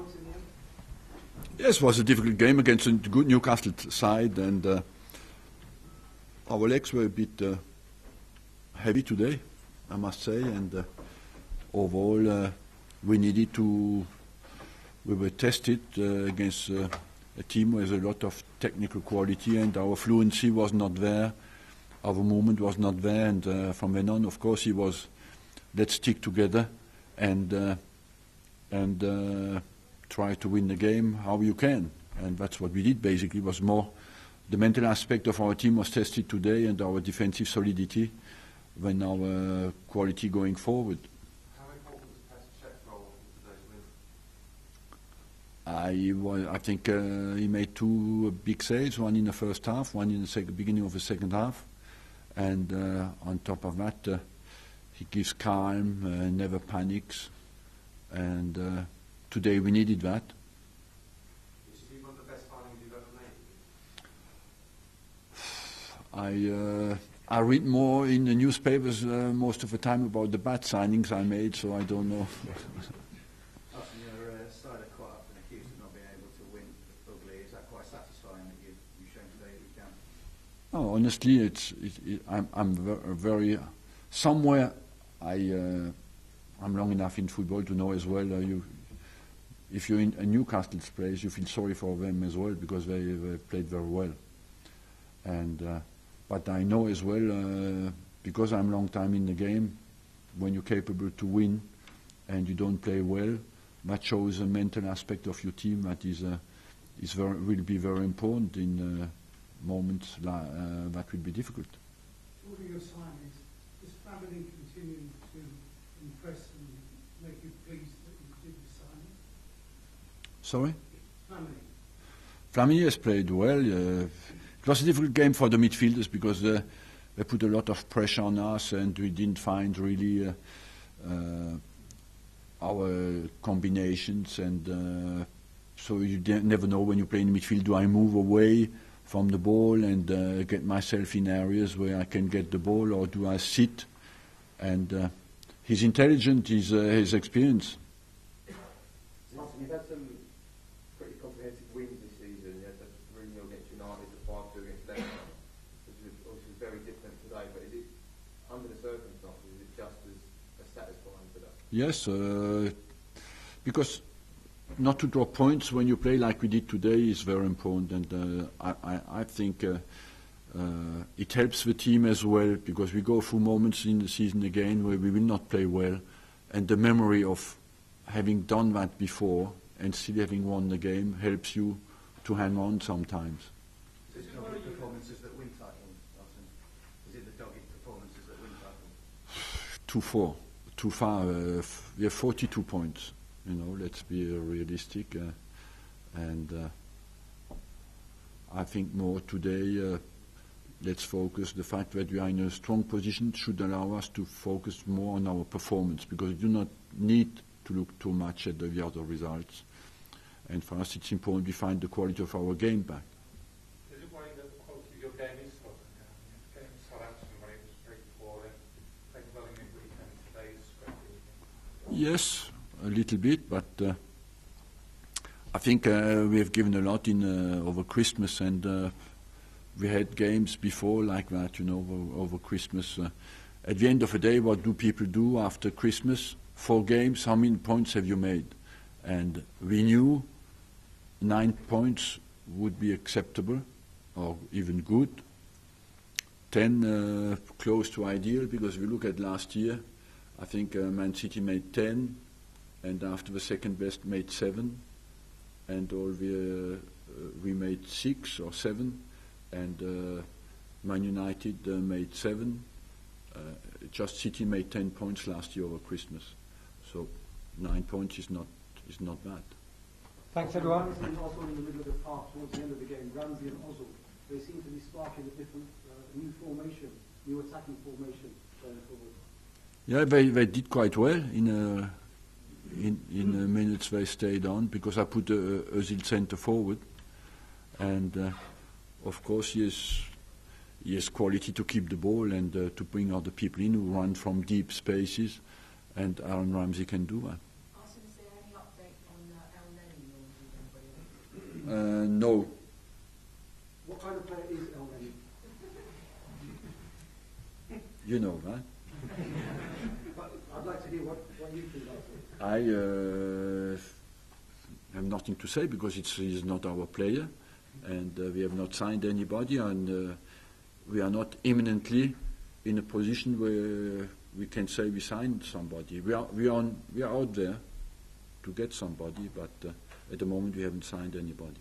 points in the end? Yes, it was a difficult game against a good Newcastle side, and our legs were a bit heavy today, I must say, and overall we needed to. We were tested against a team with a lot of technical quality, and our fluency was not there, our movement was not there, and from then on, of course, it was let's stick together and try to win the game how you can, and that's what we did. Basically, it was more the mental aspect of our team was tested today, and our defensive solidity than our quality going forward. How important was Petr Cech's role in today's win? I think he made two big saves, one in the first half, one in the beginning of the second half, and on top of that, he gives calm, never panics, and today we needed that. Is he one of the best signings you've ever made? I read more in the newspapers most of the time about the bad signings I made, so I don't know. Arsene, your side are quite often accused of not being able to win ugly. Is that quite satisfying that you've shown today that you can? Oh, honestly, I'm very somewhere. I'm long enough in football to know as well. If you're in a Newcastle's place, you feel sorry for them as well because they played very well. And but I know as well because I'm long time in the game. When you're capable to win and you don't play well, that shows a mental aspect of your team that will be very important in moments that will be difficult. What are your signings? Is Flamini continuing to impress and make you pleased that you did the signing? Sorry? Flamini. Flamini has played well. It was a difficult game for the midfielders because they put a lot of pressure on us and we didn't find really our combinations, and so you never know when you play in the midfield, do I move away from the ball and get myself in areas where I can get the ball, or do I sit? And he's intelligent, his experience. You've had some pretty comprehensive wins this season. You had the 3-0 against United, the 5-2 against Leicester, which was obviously very different today, but is it, under the circumstances, is it just as satisfying today? Yes, because not to drop points when you play like we did today is very important, and I think it helps the team as well, because we go through moments in the season again where we will not play well, and the memory of having done that before and still having won the game helps you to hang on sometimes. Is it dogged performances that win titles, Arsene? Is it the dogged performances that win titles? Too far. We have 42 points. Let's be realistic, and I think more today. Let's focus. The fact that we are in a strong position should allow us to focus more on our performance, because we do not need to look too much at the other results. And for us, it's important we find the quality of our game back. Is it worrying that the quality of your game is slow? The game in Southampton when it was very poor, and playing well in midweek, and today is great. Yes, a little bit, but I think we have given a lot in over Christmas, and we had games before like that, over Christmas. At the end of the day, what do people do after Christmas? 4 games, how many points have you made? And we knew 9 points would be acceptable or even good. 10 close to ideal, because if you look at last year, I think Man City made 10, and after the second best made 7, and we made 6 or 7, and Man United made 7. Just City made 10 points last year over Christmas, so 9 points is not bad. Thanks, everyone. Also in the middle of the park, towards the end of the game, Ramsey and Ozil, they seem to be sparking a different, new formation, new attacking formation going forward. Yeah, they did quite well in the minutes they stayed on, because I put Özil centre forward, and of course he has quality to keep the ball and to bring other people in who run from deep spaces, and Aaron Ramsey can do that. Arsene, is there any update on El Neni? You know, huh? But I'd like to hear what you think about it. I have nothing to say because he's not our player, and we have not signed anybody, and we are not imminently in a position where we can say we signed somebody. We are out there to get somebody, but at the moment we haven't signed anybody.